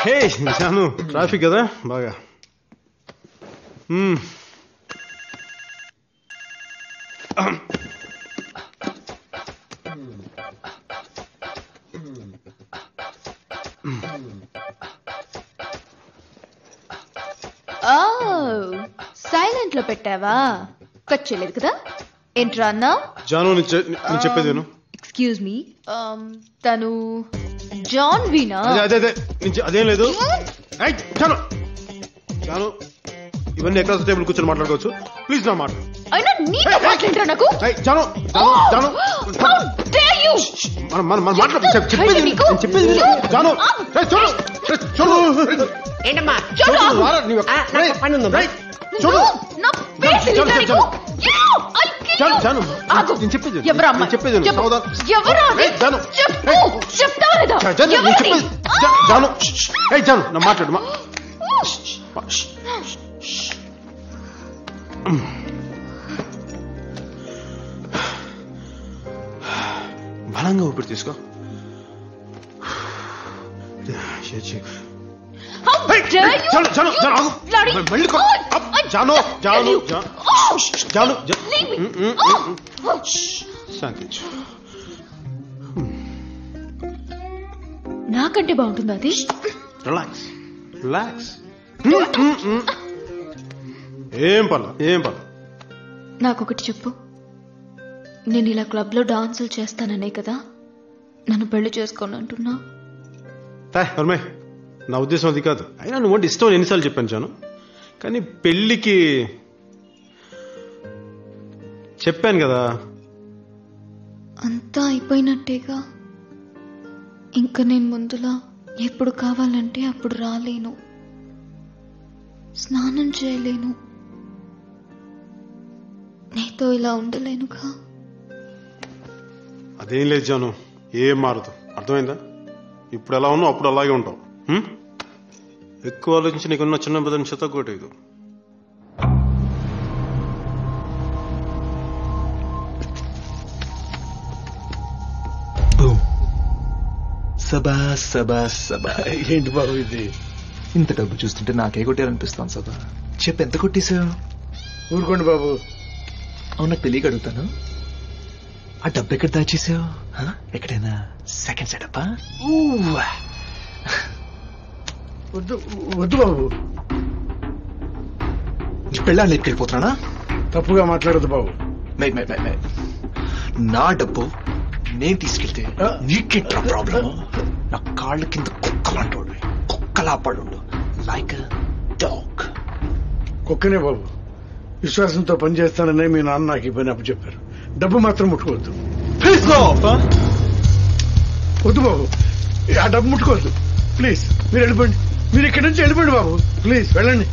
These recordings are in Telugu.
హే జాను, ట్రాఫిక్ కదా బాగా. సైలెంట్ లో పెట్టావా? కట్ చేయలేదు కదా? ఏంట్రా అన్నా? జాను నేను చెప్పేది విను. ఎక్స్క్యూజ్ మీ, తను జాన్ వీనా? అదేం లేదు. జాను జాను ఇవన్నీ ఎక్కడ టేబుల్ కూర్చొని మాట్లాడుకోవచ్చు. ప్లీజ్ నా మాట. అయినా నీతో మాట్లాడరా నాకు? జాను జాను చెప్పేది జాను. మాట్లాడు. బలంగా ఊపిరి తీసుకో. నాకంటే బాగుంటుంది అది. Relax relax. ఏం పర్లేదు. నాకొకటి చెప్పు, నేను ఇలా క్లబ్ లో డాన్సులు చేస్తాననే కదా నన్ను పెళ్లి చేసుకోను అంటున్నా? నా ఉద్దేశం అది కాదు. అయినా నువ్వు అంటే ఇష్టం ఎన్నిసార్లు చెప్పాను జాను. కానీ పెళ్ళికి చెప్పాను కదా. అంతా అయిపోయినట్టేగా. ఇంకా నేను ముందులా ఎప్పుడు కావాలంటే అప్పుడు రాలేను, స్నానం చేయలేను, నీతో ఇలా ఉండలేనుగా. అదేం లేదు జాను, ఏం మారదు. అర్థమైందా? ఇప్పుడు ఎలా ఉన్నావు అప్పుడు అలాగే ఉంటావు. ఎక్కువ ఆలోచించి నీకున్న చిన్న పెద్ద చెత్తగొట్టేదు. సబా సబా సబా. ఏంటి బాబు ఇది? ఇంత డబ్బు చూస్తుంటే నాకే కొట్టాలనిపిస్తాను సబా. చెప్పు, ఎంత కొట్టేశావు? ఊరుకోండి బాబు. అవునా, తెలియక అడుగుతాను, ఆ డబ్బు ఎక్కడ దాచేసావు? ఎక్కడైనా సెకండ్ సెటప్? వద్దు వద్దు బాబు. పెళ్ళాన్ని ఎక్కెళ్ళిపోతున్నానా? తప్పుగా మాట్లాడదు బాబు. నా డబ్బు నేను తీసుకెళ్తే నీకేంట్రా ప్రాబ్లం? నా కాళ్ళ కింద కుక్కలాంటోడు, కుక్కలా పడు, లైక్ డాగ్. కుక్కనే బాబు. విశ్వాసంతో పనిచేస్తాననే మీ నాన్న నాకు ఈ పని అప్పచెప్పారు. డబ్బు మాత్రం ముట్టుకోవద్దు. వద్దు బాబు, ఆ డబ్బు ముట్టుకోవద్దు ప్లీజ్. మీరు వెళ్ళిపోండి, మీరు ఇక్కడి నుంచి వెళ్ళిపోండి బాబు. ప్లీజ్ వెళ్ళండి.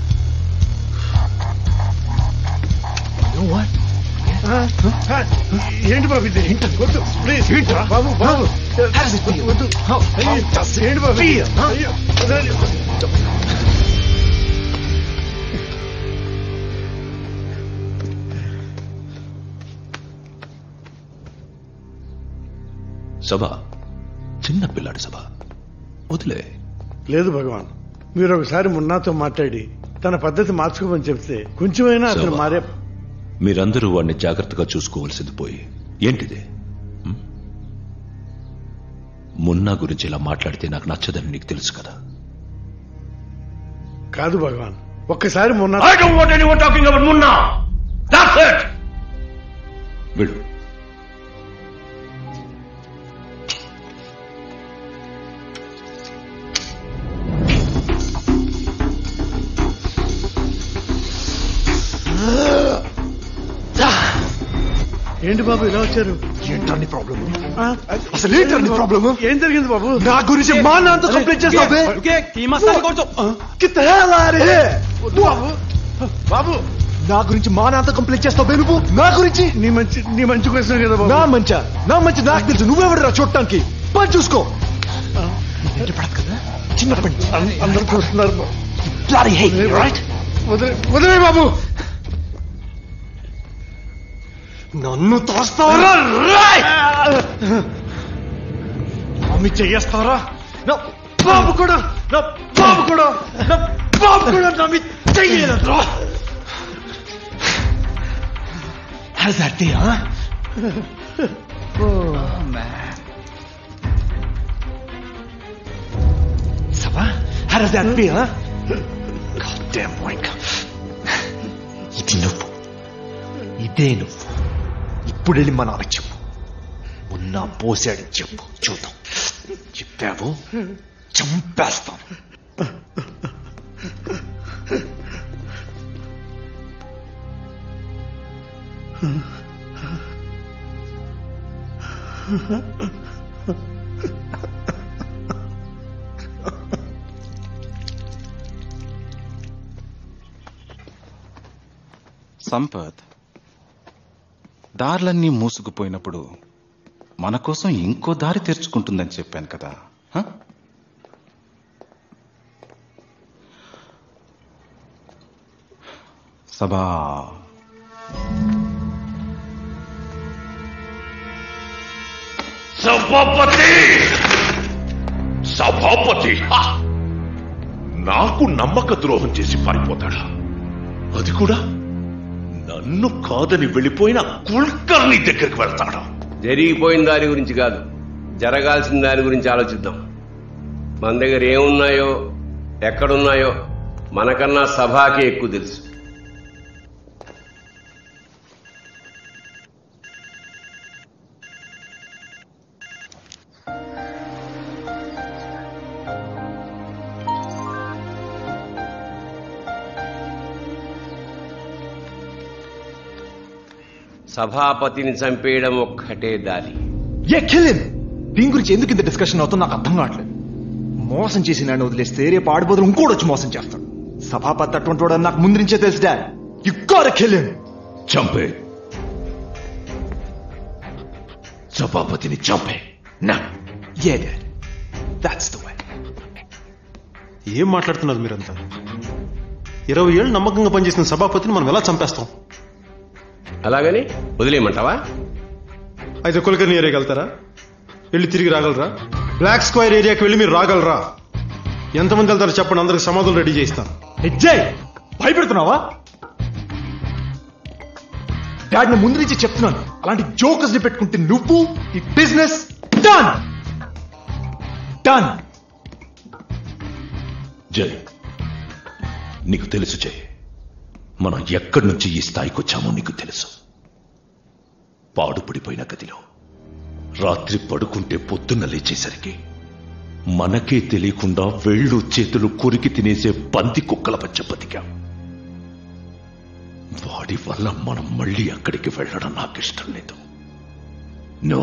ఏంటి బాబు ఇది? వద్దు ప్లీజ్ బాబు. బాబు వద్దు. ఏంటి బాబు? సభ చిన్న పిల్లాడి సభ, వదిలే. లేదు భగవాన్, మీరు ఒకసారి మున్నాతో మాట్లాడి తన పద్ధతి మార్చుకోమని చెప్తే కొంచెమైనా అతను మారే. మీరందరూ వాడిని జాగ్రత్తగా చూసుకోవాల్సింది పోయి ఏంటిది? మున్నా గురించి ఇలా మాట్లాడితే నాకు నచ్చదని నీకు తెలుసు కదా. కాదు భగవాన్, ఒక్కసారి Munna. I don't want anyone talking about Munna. That's it. విడు. ఏంటి బాబు ఇలా వచ్చారు? ఏంటని ప్రాబ్లమ్? అసలు ఏంటని ప్రాబ్లమ్? ఏం జరిగింది బాబు? నా గురించి మా నాన్నతో కంప్లైంట్ చేస్తావే? బాబు నా గురించి మా నాన్నతో కంప్లైంట్ చేస్తావే నువ్వు? నా గురించి? నీ మంచి కోసం కదా బాబు. నా మంచి నాకు తెలుసు. నువ్వెవడరా చూడటానికి? పని చూసుకో. పడదు కదా చిన్న పని. అందరూ చూస్తున్నారు. వదిలే బాబు. నన్ను తోస్తావరా? మీద చెయ్యేస్తారా? నా బాబు కూడా నా మీద చెయ్యలేదురా. How's that feel, huh? Oh, man. Sabha, how does that feel, huh? Goddamn wank. ఇది నువ్వు, ఇదే నువ్వు. ఇప్పుడు వెళ్ళి మా నాన్నకి చెప్పు. ఉన్నా పోసాడని చెప్పు, చూద్దాం. చెప్పావు చంపేస్తాను. సంపత్, దారులన్నీ మూసుకుపోయినప్పుడు మన కోసం ఇంకో దారి తెరుచుకుంటుందని చెప్పాను కదా. సభా సభాపతి నాకు నమ్మక ద్రోహం చేసి పారిపోతాడా? అది కూడా నన్ను కాదని వెళ్ళిపోయిన కుల్కర్ని దగ్గరికి వెళ్తాడా? జరిగిపోయిన దాని గురించి కాదు, జరగాల్సిన దాని గురించి ఆలోచిద్దాం. మన దగ్గర ఏమున్నాయో ఎక్కడున్నాయో మనకన్నా సభాకే ఎక్కువ తెలుసు. సభాపతిని చంపేయడం ఒక్కటే దారి. దీని గురించి ఎందుకు ఇంత డిస్కషన్ అవుతుందో నాకు అర్థం కావట్లేదు. మోసం చేసి నన్ను వదిలేస్తే రేపు ఆడిపోతులు ఇంకోటి వచ్చి మోసం చేస్తాడు. సభాపతి అటువంటి వాడు నాకు ముందు నుంచే తెలుసు. Dad, you got to kill him. చంపే, సభాపతిని చంపే. నా yeah dad, that's the way. ఏం మాట్లాడుతున్నారు మీరంతా? 20 ఏళ్ళు నమ్మకంగా పనిచేసిన సభాపతిని మనం ఎలా చంపేస్తాం? అలాగని వదిలేయమంటావా? అయితే కులకర్ణి ఏరియాకి వెళ్తారా? వెళ్ళి తిరిగి రాగలరా? బ్లాక్ స్క్వేర్ ఏరియాకి వెళ్ళి మీరు రాగలరా? ఎంతమంది వెళ్తారో చెప్పండి, అందరికి సమాధులు రెడీ చేయిస్తాను. భయపెడుతున్నావా? డాడ్, నేను ముందు నుంచి చెప్తున్నాను, అలాంటి జోకర్స్ ని పెట్టుకుంటే నువ్వు ఈ బిజినెస్ డన్ డన్. జై, నీకు తెలుసు జై, మనం ఎక్కడి నుంచి ఈ స్థాయికి వచ్చామో నీకు తెలుసు. పాడుపడిపోయిన గదిలో రాత్రి పడుకుంటే పొద్దున్న లేచేసరికి మనకే తెలియకుండా వేళ్ళు చేతులు కొరికి తినేసే పంది కుక్కల మధ్య బతికాం. వాడి వల్ల మనం మళ్ళీ అక్కడికి వెళ్ళడం నాకు ఇష్టం లేదు. నో,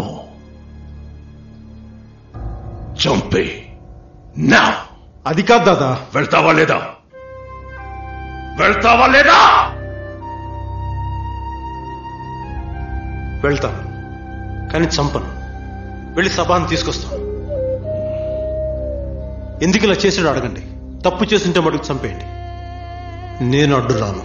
చంపే నా. అది కాదు దాదా. వెళ్తావా లేదా? వెళ్తావా లేదా? వెళ్తాను, కానీ చంపను. వెళ్ళి సభాను తీసుకొస్తాను. ఎందుకు ఇలా చేసాడు అడగండి. తప్పు చేస్తుంటే మటుకు చంపేయండి. నేను అడ్డు రాను.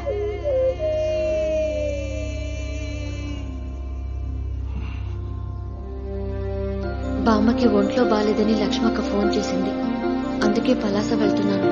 బామ్మకి ఒంట్లో బాలేదని లక్ష్మక్క ఫోన్ చేసింది, అందుకే పలాస వెళ్తున్నాను.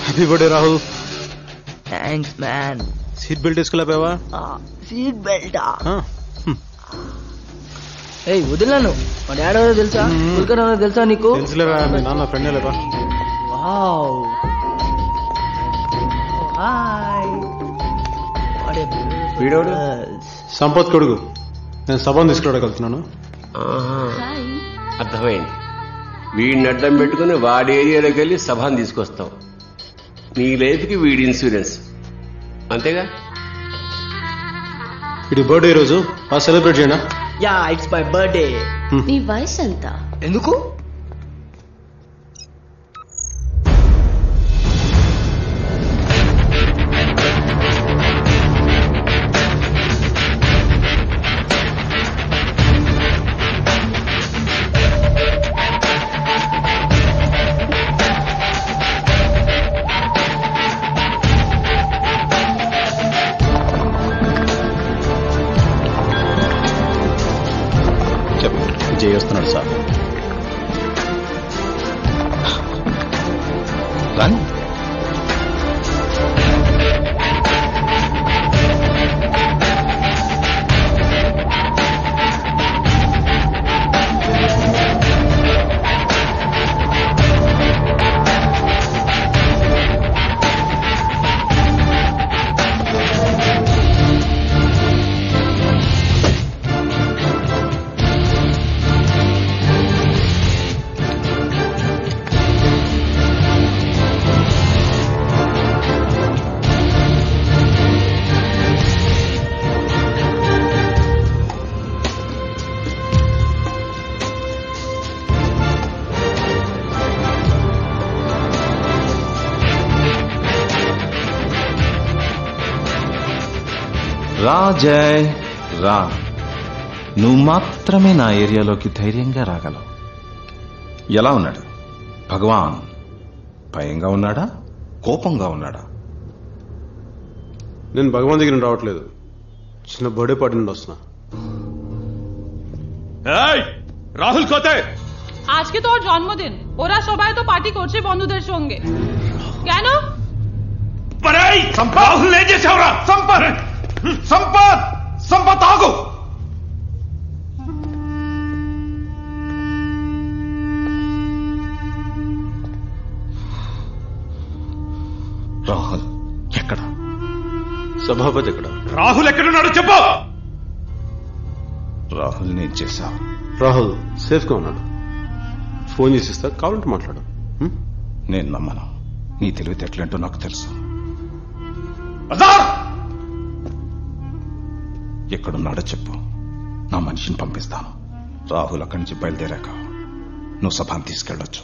Happy birthday Rahul. Thanks man. Seat belt వేసుకోలేపావా? సీట్ బెల్టా? ఏయ్ వదిలేను. మా డాడీ ఎవరో తెలుసా? కుల్కర్ణి ఎవరో తెలుసా నీకు? తెలుసులేవా, మీ నాన్న ఫ్రెండ్ లేవా? వావ్, వీడోడు సంపత్ కొడుకు. నేను సభను తీసుకురాగలుగుతున్నాను. అర్థమైంది. వీడిని అడ్డం పెట్టుకుని వాడి ఏరియాలోకి వెళ్ళి సభను తీసుకొస్తావు. నీ లైఫ్కి వీడి ఇన్సూరెన్స్, అంతేగా? ఇది బర్త్డే రోజు సెలబ్రేట్ చేయనా? Yeah, it's my birthday. నీ వయసు ఎంత? ఎందుకు? విజయ్ వస్తున్నాడు సార్. రాని రా జయ్ రా. నువ్వు మాత్రమే నా ఏరియాలోకి ధైర్యంగా రాగలవు. ఎలా ఉన్నాడు భగవాన్? భయంగా ఉన్నాడా, కోపంగా ఉన్నాడా? నేను భగవాన్ దగ్గర నుండి రావట్లేదు, చిన్న బర్త్డే పార్టీ నుండి వస్తున్నా. রাহুল কোথায়? আজকে তো ওর জন্মদিন, ওরা সবাই তো পার্টি করছে বন্ধুদের সঙ্গে। কেন? রাহুল নিয়ে যেছে ওরা। సంపత్ సంపత్ ఆగు. రాహుల్ ఎక్కడ? సభాపతి ఎక్కడ? రాహుల్ ఎక్కడున్నాడు చెప్పు. రాహుల్ నేను చేశావు. రాహుల్ సేఫ్ గా ఉన్నాడు. ఫోన్ చేసి ఇస్తా, కావాలంటే మాట్లాడు. నేను నమ్మను. నీ తెలివితేటలేంటో నాకు తెలుసు. ఎక్కడున్నాడో చెప్పు, నా మనిషిని పంపిస్తాను. రాహుల్ అక్కడి నుంచి బయలుదేరాక నువ్వు సభాన్ని తీసుకెళ్ళొచ్చు.